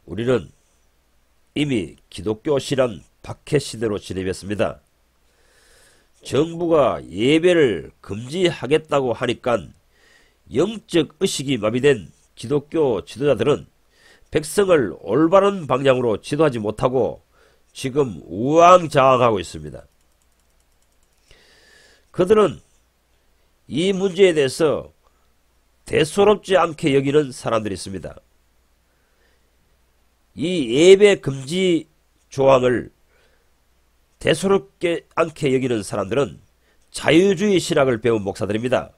우리는 이미 기독교 신앙 박해 시대로 진입했습니다. 정부가 예배를 금지하겠다고 하니까 영적 의식이 마비된 기독교 지도자들은 백성을 올바른 방향으로 지도하지 못하고 지금 우왕좌왕하고 있습니다. 그들은 이 문제에 대해서 대수롭지 않게 여기는 사람들이 있습니다. 이 예배 금지 조항을 대수롭게 않게 여기는 사람들은 자유주의 신학을 배운 목사들입니다.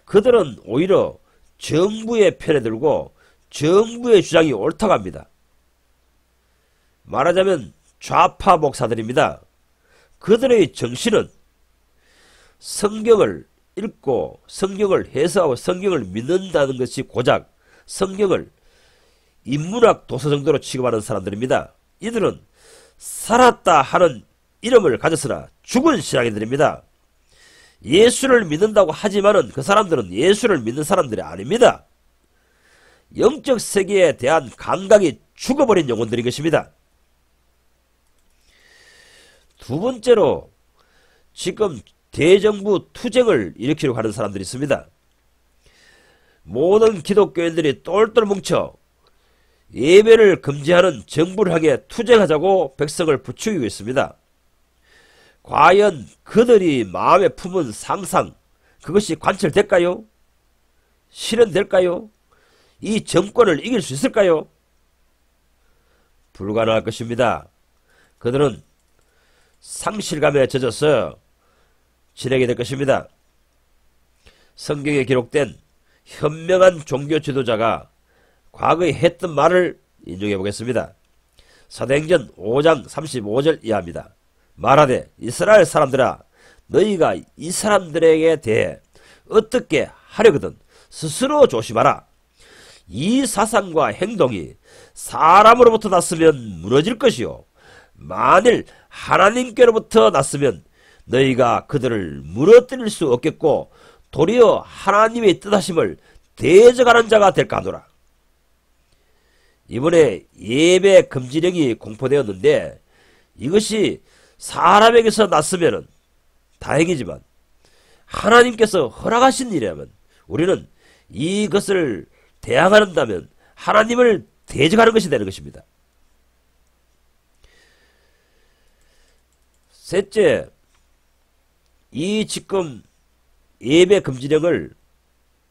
그들은 오히려 정부의 편에 들고 정부의 주장이 옳다고 합니다. 말하자면 좌파 목사들입니다. 그들의 정신은 성경을 읽고 성경을 해석하고 성경을 믿는다는 것이 고작 성경을 인문학 도서 정도로 취급하는 사람들입니다. 이들은 살았다 하는 이름을 가졌으나 죽은 신앙인들입니다. 예수를 믿는다고 하지만은 그 사람들은 예수를 믿는 사람들이 아닙니다. 영적 세계에 대한 감각이 죽어버린 영혼들인 것입니다. 두 번째로 지금 대정부 투쟁을 일으키려고 하는 사람들이 있습니다. 모든 기독교인들이 똘똘 뭉쳐 예배를 금지하는 정부를 향해 투쟁하자고 백성을 부추기고 있습니다. 과연 그들이 마음에 품은 상상, 그것이 관철될까요? 실현될까요? 이 정권을 이길 수 있을까요? 불가능할 것입니다. 그들은 상실감에 젖어서 지내게 될 것입니다. 성경에 기록된 현명한 종교 지도자가 과거에 했던 말을 인용해 보겠습니다. 사도행전 5장 35절 이하입니다. 말하되 이스라엘 사람들아 너희가 이 사람들에게 대해 어떻게 하려거든 스스로 조심하라. 이 사상과 행동이 사람으로부터 났으면 무너질 것이요 만일 하나님께로부터 났으면 너희가 그들을 무너뜨릴 수 없겠고 도리어 하나님의 뜻하심을 대적하는 자가 될까 하노라. 이번에 예배 금지령이 공포되었는데 이것이 사람에게서 났으면 다행이지만 하나님께서 허락하신 일이라면 우리는 이것을 대항한다면 하나님을 대적하는 것이 되는 것입니다. 셋째, 이 지금 예배 금지령을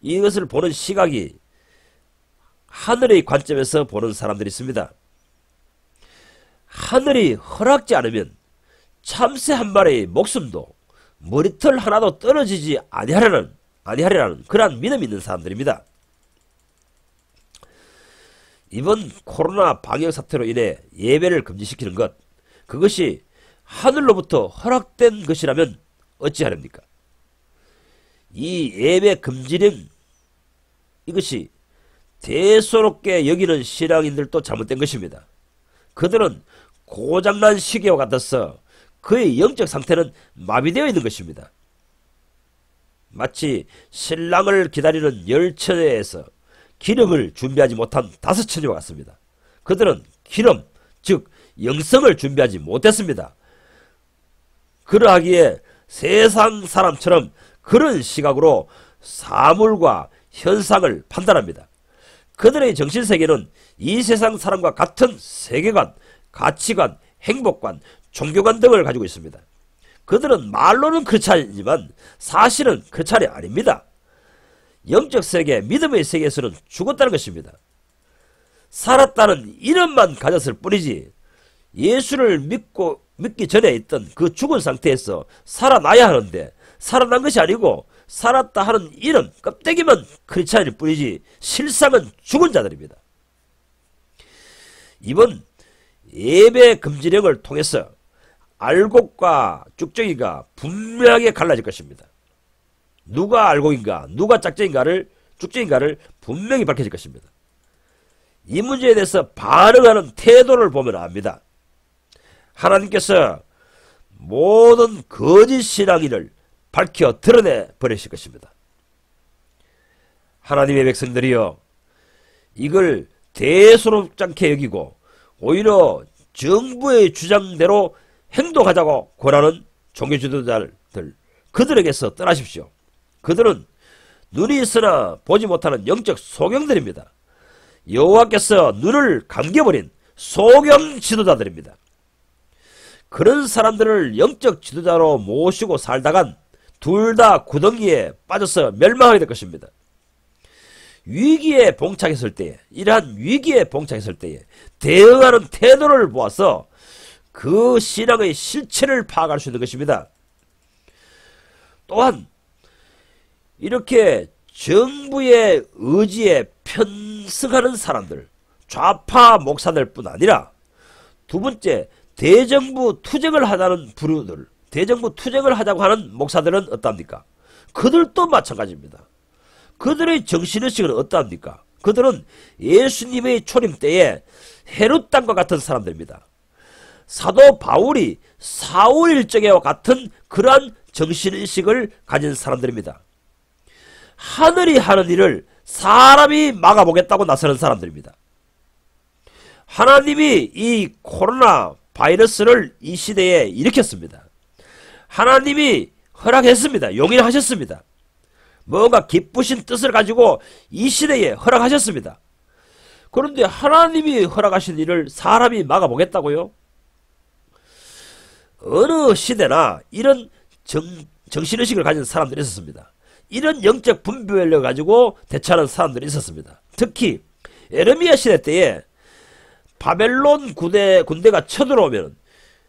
이것을 보는 시각이 하늘의 관점에서 보는 사람들이 있습니다. 하늘이 허락지 않으면 참새 한 마리의 목숨도 머리털 하나도 떨어지지 아니하리라는 그러한 믿음이 있는 사람들입니다. 이번 코로나 방역 사태로 인해 예배를 금지시키는 것, 그것이 하늘로부터 허락된 것이라면 어찌하렵니까? 이 예배 금지령, 이것이 대수롭게 여기는 신앙인들도 잘못된 것입니다. 그들은 고장난 시계와 같아서 그의 영적 상태는 마비되어 있는 것입니다. 마치 신랑을 기다리는 열처에서 기름을 준비하지 못한 5처녀와 같습니다. 그들은 기름, 즉 영성을 준비하지 못했습니다. 그러하기에 세상 사람처럼 그런 시각으로 사물과 현상을 판단합니다. 그들의 정신세계는 이 세상 사람과 같은 세계관, 가치관, 행복관, 종교관 등을 가지고 있습니다. 그들은 말로는 크리스찬이지만 사실은 크리스찬이 아닙니다. 영적 세계, 믿음의 세계에서는 죽었다는 것입니다. 살았다는 이름만 가졌을 뿐이지 예수를 믿기 전에 있던 그 죽은 상태에서 살아나야 하는데 살아난 것이 아니고 살았다 하는 이름, 껍데기만 크리스찬일 뿐이지 실상은 죽은 자들입니다. 이번 예배 금지령을 통해서 알곡과 쭉정이가 분명하게 갈라질 것입니다. 누가 알곡인가, 누가 쭉정인가를 분명히 밝혀질 것입니다. 이 문제에 대해서 반응하는 태도를 보면 압니다. 하나님께서 모든 거짓 신앙인을 밝혀 드러내 버리실 것입니다. 하나님의 백성들이여, 이걸 대수롭지 않게 여기고 오히려 정부의 주장대로 행동하자고 권하는 종교 지도자들, 그들에게서 떠나십시오. 그들은 눈이 있으나 보지 못하는 영적 소경들입니다. 여호와께서 눈을 감겨버린 소경 지도자들입니다. 그런 사람들을 영적 지도자로 모시고 살다간 둘 다 구덩이에 빠져서 멸망하게 될 것입니다. 위기에 봉착했을 때에, 이러한 위기에 봉착했을 때에 대응하는 태도를 보아서 그 신앙의 실체를 파악할 수 있는 것입니다. 또한 이렇게 정부의 의지에 편승하는 사람들, 좌파 목사들 뿐 아니라 두 번째, 대정부 투쟁을 하자는 부류들, 대정부 투쟁을 하자고 하는 목사들은 어떠합니까? 그들도 마찬가지입니다. 그들의 정신의식은 어떠합니까? 그들은 예수님의 초림 때에 헤롯 땅과 같은 사람들입니다. 사도 바울이 사울 일정에와 같은 그러한 정신의식을 가진 사람들입니다. 하늘이 하는 일을 사람이 막아보겠다고 나서는 사람들입니다. 하나님이 이 코로나 바이러스를 이 시대에 일으켰습니다. 하나님이 허락했습니다. 용인하셨습니다. 뭔가 기쁘신 뜻을 가지고 이 시대에 허락하셨습니다. 그런데 하나님이 허락하신 일을 사람이 막아보겠다고요? 어느 시대나 이런 정신의식을 가진 사람들이 있었습니다. 이런 영적 분별력을 가지고 대처하는 사람들이 있었습니다. 특히 에르미야 시대 때에 바벨론 군대가 쳐들어오면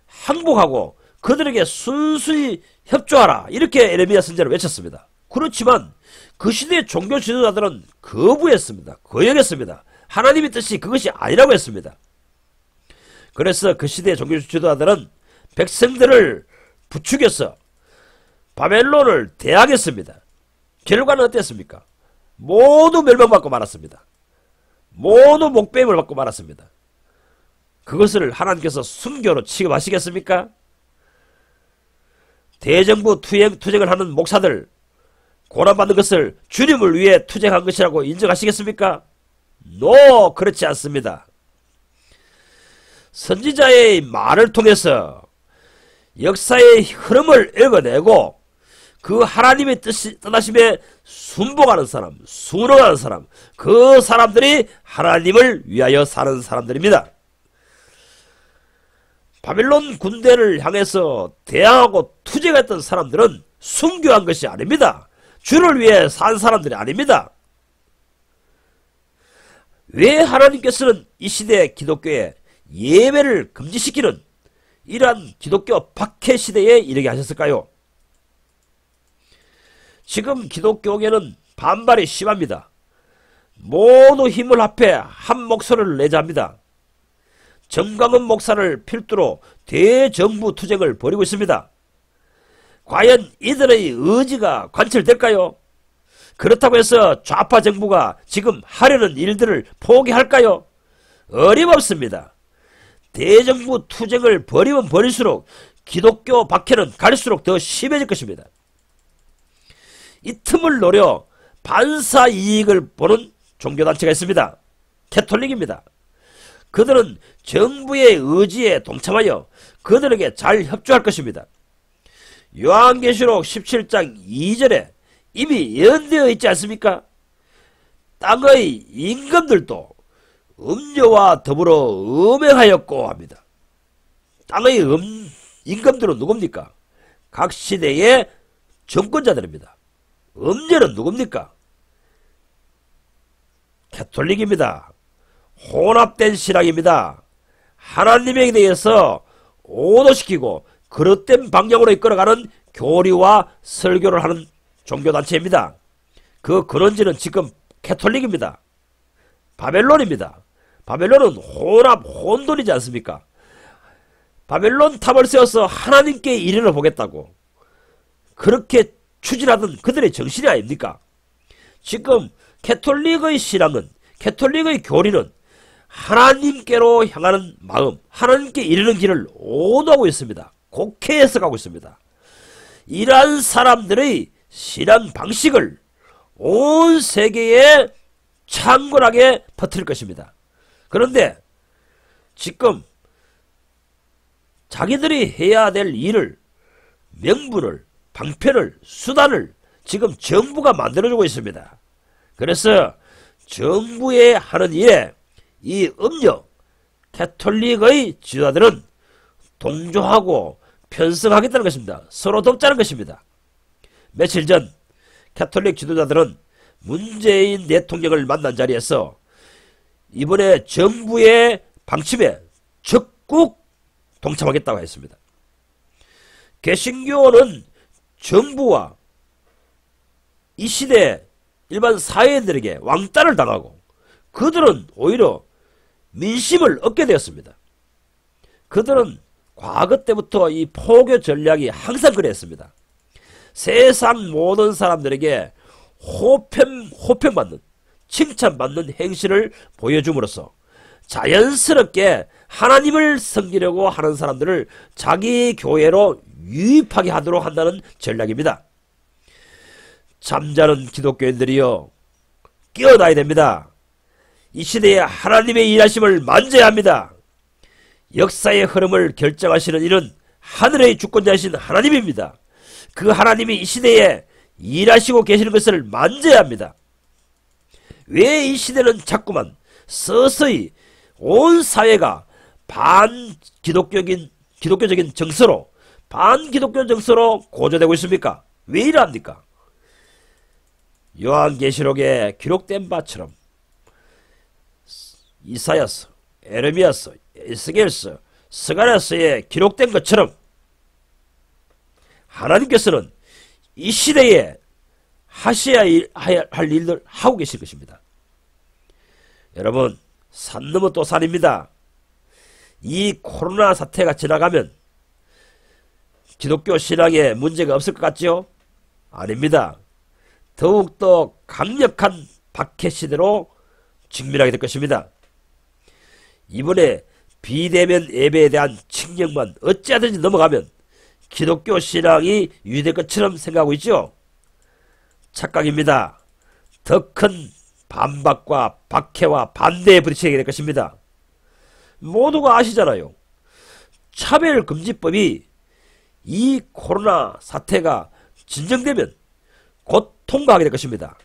항복하고 그들에게 순수히 협조하라, 이렇게 에르미야 선지자를 외쳤습니다. 그렇지만 그 시대의 종교 지도자들은 거부했습니다. 거역했습니다. 하나님의 뜻이 그것이 아니라고 했습니다. 그래서 그 시대의 종교 지도자들은 백성들을 부추겨서 바벨론을 대항했습니다. 결과는 어땠습니까? 모두 멸망받고 말았습니다. 모두 목배임을 받고 말았습니다. 그것을 하나님께서 순교로 취급하시겠습니까? 대정부 투쟁을 하는 목사들, 고난받는 것을 주님을 위해 투쟁한 것이라고 인정하시겠습니까? 노, 그렇지 않습니다. 선지자의 말을 통해서 역사의 흐름을 읽어내고 그 하나님의 뜻하심에 순복하는 사람, 순응하는 사람, 그 사람들이 하나님을 위하여 사는 사람들입니다. 바빌론 군대를 향해서 대항하고 투쟁했던 사람들은 순교한 것이 아닙니다. 주를 위해 산 사람들이 아닙니다. 왜 하나님께서는 이 시대 기독교에 예배를 금지시키는 이러한 기독교 박해 시대에 이르게 하셨을까요? 지금 기독교계는 반발이 심합니다. 모두 힘을 합해 한 목소리를 내자 합니다. 정광훈 목사를 필두로 대정부 투쟁을 벌이고 있습니다. 과연 이들의 의지가 관철될까요? 그렇다고 해서 좌파 정부가 지금 하려는 일들을 포기할까요? 어림없습니다. 대정부 투쟁을 벌이면 벌일수록 기독교 박해는 갈수록 더 심해질 것입니다. 이 틈을 노려 반사 이익을 보는 종교단체가 있습니다. 캐톨릭입니다. 그들은 정부의 의지에 동참하여 그들에게 잘 협조할 것입니다. 요한계시록 17장 2절에 이미 예언되어 있지 않습니까? 땅의 임금들도 음료와 더불어 음행하였고 합니다. 땅의 임금들은 누굽니까? 각 시대의 정권자들입니다. 음료는 누굽니까? 캐톨릭입니다. 혼합된 신앙입니다. 하나님에 대해서 오도시키고 그릇된 방향으로 이끌어가는 교리와 설교를 하는 종교단체입니다. 그 근원지는 지금 캐톨릭입니다. 바벨론입니다. 바벨론은 혼돈이지 않습니까? 바벨론 탑을 세워서 하나님께 이르러 보겠다고 그렇게 추진하던 그들의 정신이 아닙니까? 지금 캐톨릭의 신앙은, 캐톨릭의 교리는 하나님께로 향하는 마음, 하나님께 이르는 길을 오도하고 있습니다. 곡해해서 가고 있습니다. 이러한 사람들의 신앙 방식을 온 세계에 창궐하게 퍼뜨릴 것입니다. 그런데 지금 자기들이 해야 될 일을, 명분을, 방편을, 수단을 지금 정부가 만들어주고 있습니다. 그래서 정부의 하는 일에 이 음력 캐톨릭의 지도자들은 동조하고 편성하겠다는 것입니다. 서로 돕자는 것입니다. 며칠 전 캐톨릭 지도자들은 문재인 대통령을 만난 자리에서 이번에 정부의 방침에 적극 동참하겠다고 했습니다. 개신교는 정부와 이 시대 일반 사회인들에게 왕따를 당하고 그들은 오히려 민심을 얻게 되었습니다. 그들은 과거 때부터 이 포교 전략이 항상 그랬습니다. 세상 모든 사람들에게 호평받는, 칭찬받는 행실을 보여줌으로써 자연스럽게 하나님을 섬기려고 하는 사람들을 자기 교회로 유입하게 하도록 한다는 전략입니다. 잠자는 기독교인들이여 깨어나야 됩니다. 이 시대에 하나님의 일하심을 만져야 합니다. 역사의 흐름을 결정하시는 일은 하늘의 주권자이신 하나님입니다. 그 하나님이 이 시대에 일하시고 계시는 것을 만져야 합니다. 왜 이 시대는 자꾸만 서서히 온 사회가 기독교적인 정서로, 반기독교 정서로 고조되고 있습니까? 왜 이러합니까? 요한계시록에 기록된 바처럼 이사야서, 에레미야서, 에스겔서, 스가랴서에 기록된 것처럼 하나님께서는 이 시대에 하셔야 할 일들 하고 계실 것입니다. 여러분, 산 넘어 또 산입니다. 이 코로나 사태가 지나가면 기독교 신앙에 문제가 없을 것 같지요? 아닙니다. 더욱더 강력한 박해 시대로 직면하게 될 것입니다. 이번에 비대면 예배에 대한 칙령만 어찌하든지 넘어가면 기독교 신앙이 유지될 것처럼 생각하고 있죠? 착각입니다. 더 큰 반박과 박해와 반대에 부딪히게 될 것입니다. 모두가 아시잖아요. 차별금지법이 이 코로나 사태가 진정되면 곧 통과하게 될 것입니다.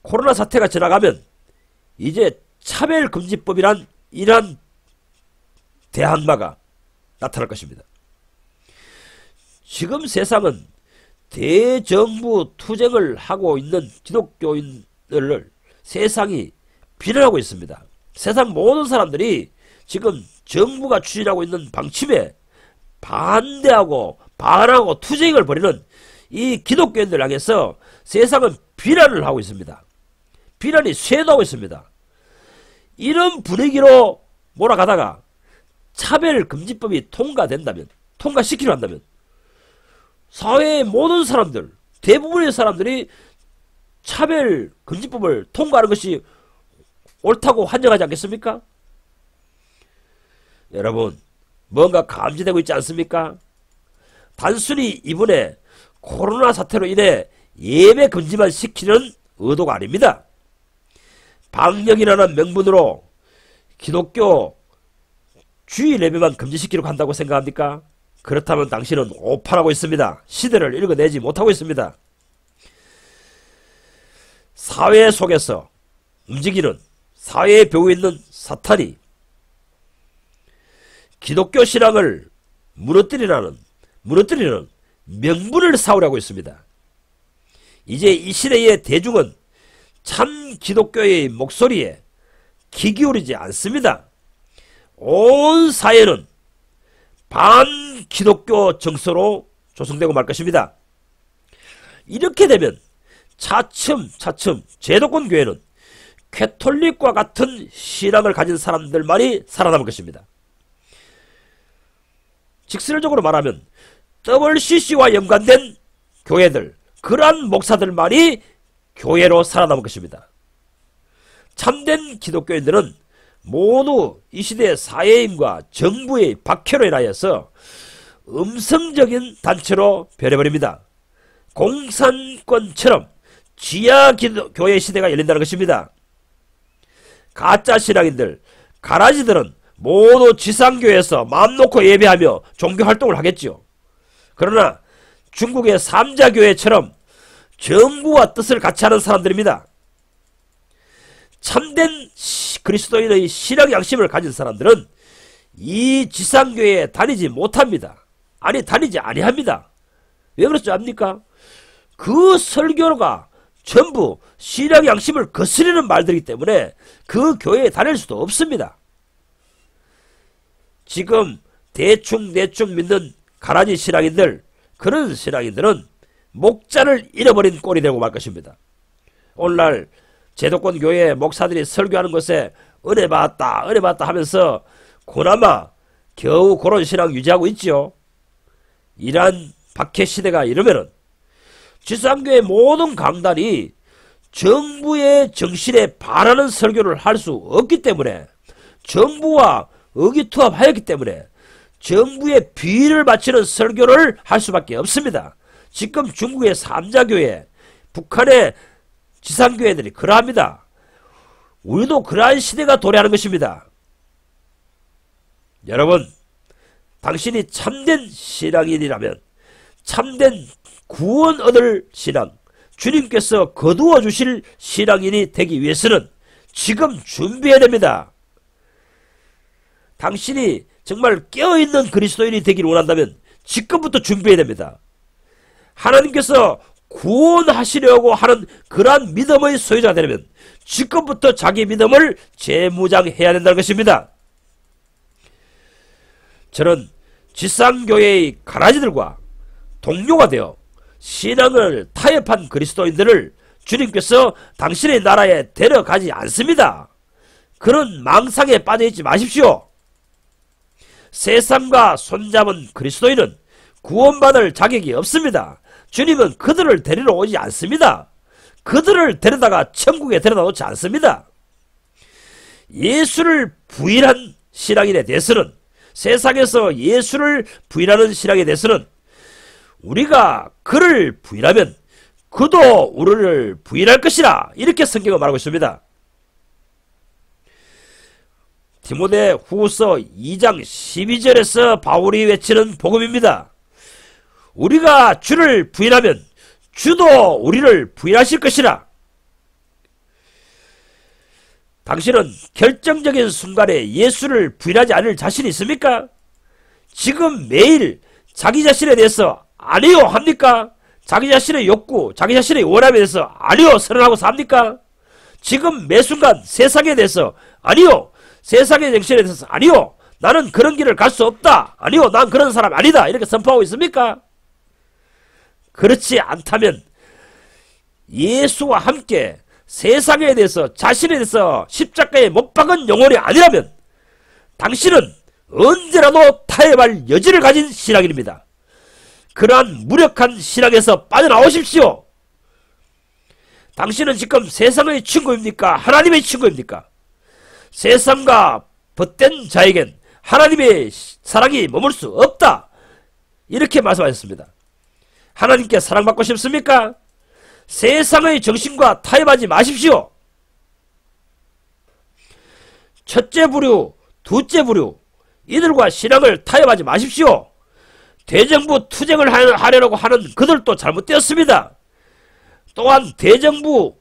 코로나 사태가 지나가면 이제 차별금지법이란 이러한 대항마가 나타날 것입니다. 지금 세상은 대정부 투쟁을 하고 있는 기독교인들을 세상이 비난하고 있습니다. 세상 모든 사람들이 지금 정부가 추진하고 있는 방침에 반대하고 반하고 투쟁을 벌이는 이 기독교인들 향해서 세상은 비난을 하고 있습니다. 비난이 쇄도하고 있습니다. 이런 분위기로 몰아가다가 차별금지법이 통과시키려 한다면 사회의 모든 사람들, 대부분의 사람들이 차별금지법을 통과하는 것이 옳다고 환영하지 않겠습니까? 여러분, 뭔가 감지되고 있지 않습니까? 단순히 이번에 코로나 사태로 인해 예배 금지만 시키는 의도가 아닙니다. 방역이라는 명분으로 기독교 주일 예배만 금지시키려고 한다고 생각합니까? 그렇다면 당신은 오판하고 있습니다. 시대를 읽어내지 못하고 있습니다. 사회 속에서 움직이는 사회의 벽에 있는 사탄이 기독교 신앙을 무너뜨리는 명분을 쌓으려고 있습니다. 이제 이 시대의 대중은 참 기독교의 목소리에 귀 기울이지 않습니다. 온 사회는 반기독교 정서로 조성되고 말 것입니다. 이렇게 되면 차츰 제도권 교회는 캐톨릭과 같은 신앙을 가진 사람들만이 살아남을 것입니다. 직설적으로 말하면 WCC와 연관된 교회들, 그러한 목사들만이 교회로 살아남을 것입니다. 참된 기독교인들은 모두 이 시대의 사회인과 정부의 박해로 인하여서 음성적인 단체로 변해버립니다. 공산권처럼 지하 교회 시대가 열린다는 것입니다. 가짜 신앙인들, 가라지들은 모두 지상교회에서 마음 놓고 예배하며 종교활동을 하겠지요. 그러나 중국의 삼자교회처럼 정부와 뜻을 같이 하는 사람들입니다. 참된 그리스도인의 신앙 양심을 가진 사람들은 이 지상교회에 다니지 못합니다. 아니, 다니지 아니합니다. 왜 그렇지 않습니까? 그 설교가 전부 신앙 양심을 거스르는 말들이기 때문에 그 교회에 다닐 수도 없습니다. 지금 대충 믿는 가라지 신앙인들, 그런 신앙인들은 목자를 잃어버린 꼴이 되고 말 것입니다. 오늘날 제도권 교회 목사들이 설교하는 것에 은혜 받았다 하면서 그나마 겨우 그런 신앙 유지하고 있지요. 이러한 박해 시대가 이러면은 지상교회 모든 강단이 정부의 정신에 반하는 설교를 할 수 없기 때문에, 정부와 의기투합하였기 때문에 정부의 비위를 맞추는 설교를 할 수밖에 없습니다. 지금 중국의 삼자교회, 북한의 지상교회들이 그러합니다. 우리도 그러한 시대가 도래하는 것입니다. 여러분, 당신이 참된 신앙인이라면, 참된 구원 얻을 신앙, 주님께서 거두어 주실 신앙인이 되기 위해서는 지금 준비해야 됩니다. 당신이 정말 깨어있는 그리스도인이 되기를 원한다면 지금부터 준비해야 됩니다. 하나님께서 구원하시려고 하는 그러한 믿음의 소유자가 되려면 지금부터 자기 믿음을 재무장해야 된다는 것입니다. 저는 지상교회의 가라지들과 동료가 되어 신앙을 타협한 그리스도인들을 주님께서 당신의 나라에 데려가지 않습니다. 그런 망상에 빠져있지 마십시오. 세상과 손잡은 그리스도인은 구원받을 자격이 없습니다. 주님은 그들을 데리러 오지 않습니다. 그들을 데려다가 천국에 데려다 놓지 않습니다. 예수를 부인한 신앙인에 대해서는, 세상에서 예수를 부인하는 신앙에 대해서는 우리가 그를 부인하면 그도 우리를 부인할 것이라, 이렇게 성경은 말하고 있습니다. 디모데 후서 2장 12절에서 바울이 외치는 복음입니다. 우리가 주를 부인하면 주도 우리를 부인하실 것이라. 당신은 결정적인 순간에 예수를 부인하지 않을 자신이 있습니까? 지금 매일 자기 자신에 대해서 아니요 합니까? 자기 자신의 욕구, 자기 자신의 원함에 대해서 아니요 선언하고 삽니까? 지금 매 순간 세상에 대해서 아니요, 세상의 정신에 대해서 아니요, 나는 그런 길을 갈 수 없다, 아니요, 난 그런 사람 아니다, 이렇게 선포하고 있습니까? 그렇지 않다면 예수와 함께 세상에 대해서, 자신에 대해서 십자가에 못 박은 영혼이 아니라면 당신은 언제라도 타협할 여지를 가진 신앙인입니다. 그러한 무력한 신앙에서 빠져나오십시오. 당신은 지금 세상의 친구입니까? 하나님의 친구입니까? 세상과 벗된 자에겐 하나님의 사랑이 머물 수 없다, 이렇게 말씀하셨습니다. 하나님께 사랑받고 싶습니까? 세상의 정신과 타협하지 마십시오. 첫째 부류, 둘째 부류, 이들과 신앙을 타협하지 마십시오. 대정부 투쟁을 하려고 하는 그들도 잘못되었습니다. 또한 대정부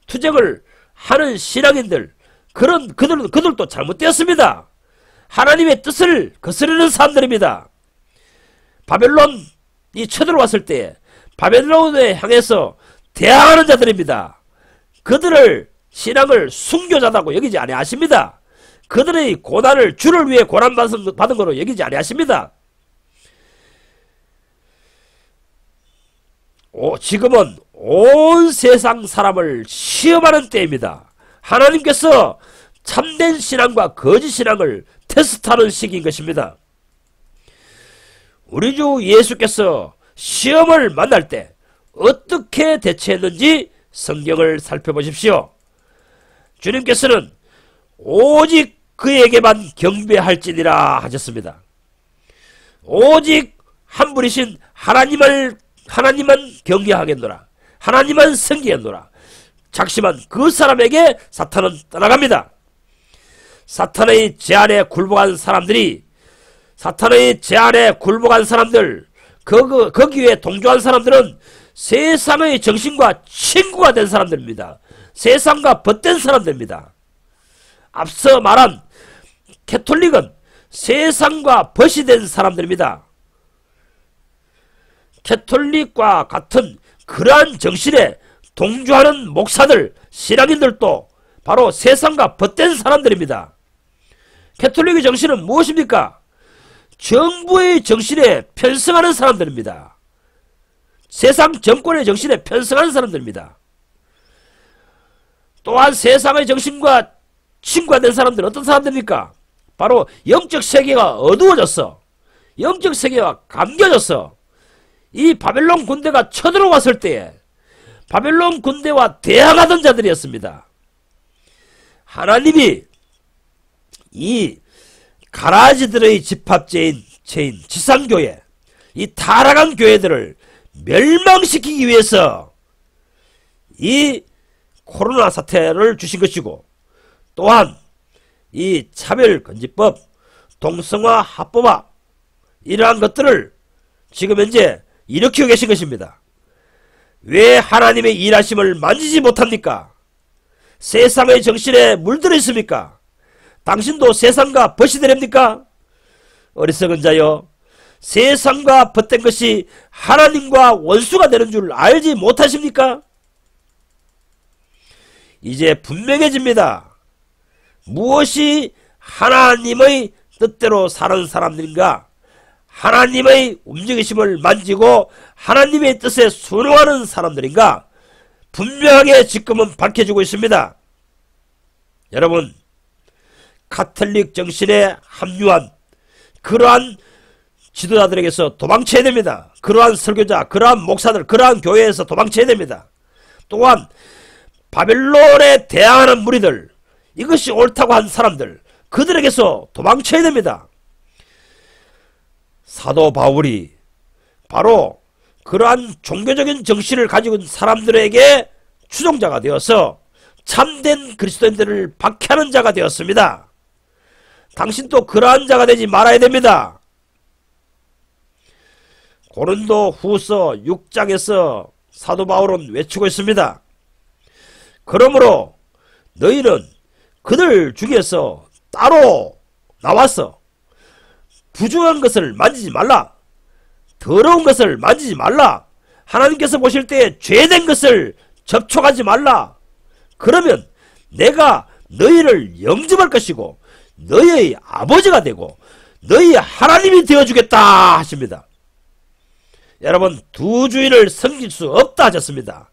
투쟁을 하는 신앙인들, 그들도 잘못되었습니다. 하나님의 뜻을 거스르는 사람들입니다. 바벨론이 쳐들어왔을 때 바벨론에 향해서 대항하는 자들입니다. 그들을 신앙을 순교자라고 여기지 아니하십니다. 그들의 고난을 주를 위해 고난받은 것으로 여기지 아니하십니다. 지금은 온 세상 사람을 시험하는 때입니다. 하나님께서 참된 신앙과 거짓 신앙을 테스트하는 시기인 것입니다. 우리 주 예수께서 시험을 만날 때 어떻게 대처했는지 성경을 살펴보십시오. 주님께서는 오직 그에게만 경배할지니라 하셨습니다. 오직 한 분이신 하나님만 경외하겠노라, 하나님만 섬기겠노라 작심한 그 사람에게 사탄은 떠나갑니다. 사탄의 제안에 굴복한 사람들이, 사탄의 제안에 굴복한 사람들, 거기에 동조한 사람들은 세상의 정신과 친구가 된 사람들입니다. 세상과 벗된 사람들입니다. 앞서 말한 캐톨릭은 세상과 벗이 된 사람들입니다. 캐톨릭과 같은 그러한 정신에 동조하는 목사들, 신앙인들도 바로 세상과 벗된 사람들입니다. 캐톨릭의 정신은 무엇입니까? 정부의 정신에 편승하는 사람들입니다. 세상 정권의 정신에 편승하는 사람들입니다. 또한 세상의 정신과 친구가 된 사람들은 어떤 사람들입니까? 바로 영적 세계가 어두워졌어. 영적 세계가 감겨졌어. 이 바벨론 군대가 쳐들어왔을 때에 바벨론 군대와 대항하던 자들이었습니다. 하나님이 이 가라지들의 집합체인 지상교회, 이 타락한 교회들을 멸망시키기 위해서 이 코로나 사태를 주신 것이고, 또한 이 차별금지법, 동성화 합법화, 이러한 것들을 지금 현재 일으키고 계신 것입니다. 왜 하나님의 일하심을 만지지 못합니까? 세상의 정신에 물들어 있습니까? 당신도 세상과 벗이 되렵니까? 어리석은 자여, 세상과 벗된 것이 하나님과 원수가 되는 줄 알지 못하십니까? 이제 분명해집니다. 무엇이 하나님의 뜻대로 사는 사람들인가? 하나님의 움직이심을 만지고 하나님의 뜻에 순응하는 사람들인가? 분명하게 지금은 밝혀지고 있습니다. 여러분, 가톨릭 정신에 합류한 그러한 지도자들에게서 도망쳐야 됩니다. 그러한 설교자, 그러한 목사들, 그러한 교회에서 도망쳐야 됩니다. 또한 바벨론에 대항하는 무리들, 이것이 옳다고 한 사람들, 그들에게서 도망쳐야 됩니다. 사도 바울이 바로 그러한 종교적인 정신을 가지고 있는 사람들에게 추종자가 되어서 참된 그리스도인들을 박해하는 자가 되었습니다. 당신도 그러한 자가 되지 말아야 됩니다. 고린도 후서 6장에서 사도 바울은 외치고 있습니다. 그러므로 너희는 그들 중에서 따로 나와서 부정한 것을 만지지 말라. 더러운 것을 만지지 말라. 하나님께서 보실 때 죄된 것을 접촉하지 말라. 그러면 내가 너희를 영접할 것이고 너희의 아버지가 되고 너희 하나님이 되어주겠다 하십니다. 여러분, 두 주인을 섬길 수 없다 하셨습니다.